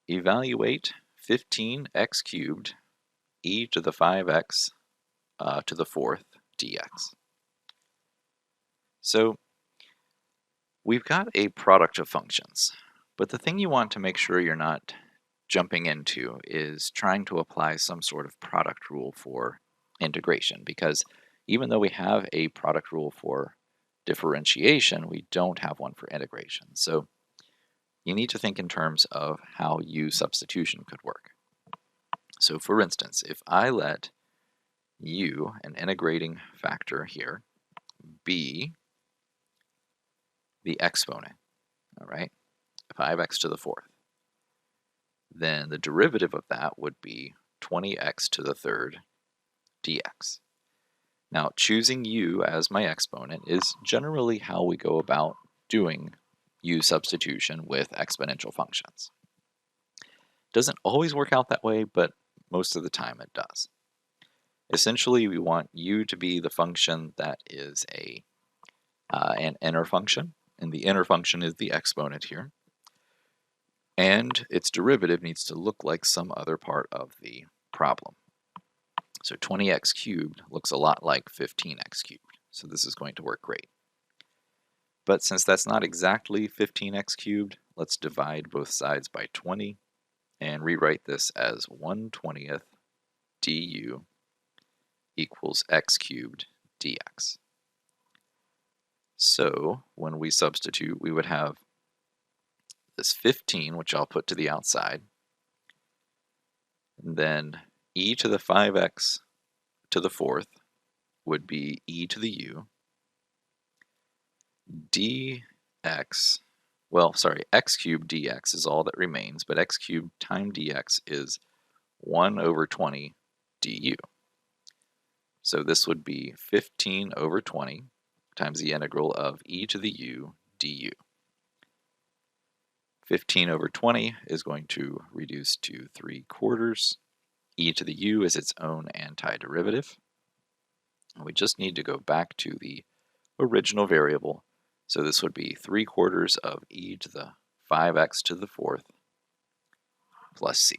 evaluate 15x cubed e to the 5x to the fourth dx. So we've got a product of functions, but the thing you want to make sure you're not jumping into is trying to apply some sort of product rule for integration, because even though we have a product rule for differentiation, we don't have one for integration. So you need to think in terms of how u-substitution could work. So for instance, if I let u, an integrating factor here, be the exponent, all right, 5x to the fourth, then the derivative of that would be 20x to the third dx. Now, choosing u as my exponent is generally how we go about doing u-substitution with exponential functions. Doesn't always work out that way, but most of the time it does. Essentially, we want u to be the function that is an inner function, and the inner function is the exponent here. And its derivative needs to look like some other part of the problem. So 20x cubed looks a lot like 15x cubed, so this is going to work great. But since that's not exactly 15x cubed, let's divide both sides by 20 and rewrite this as 1/20 du equals x cubed dx. So when we substitute, we would have this 15, which I'll put to the outside, and then e to the 5x to the fourth would be e to the u, dx, well, sorry, x cubed dx is all that remains, but x cubed times dx is 1/20 du. So this would be 15/20 times the integral of e to the u du. 15/20 is going to reduce to 3/4. E to the u is its own antiderivative. And we just need to go back to the original variable. So this would be 3/4 of e to the 5x to the fourth plus c.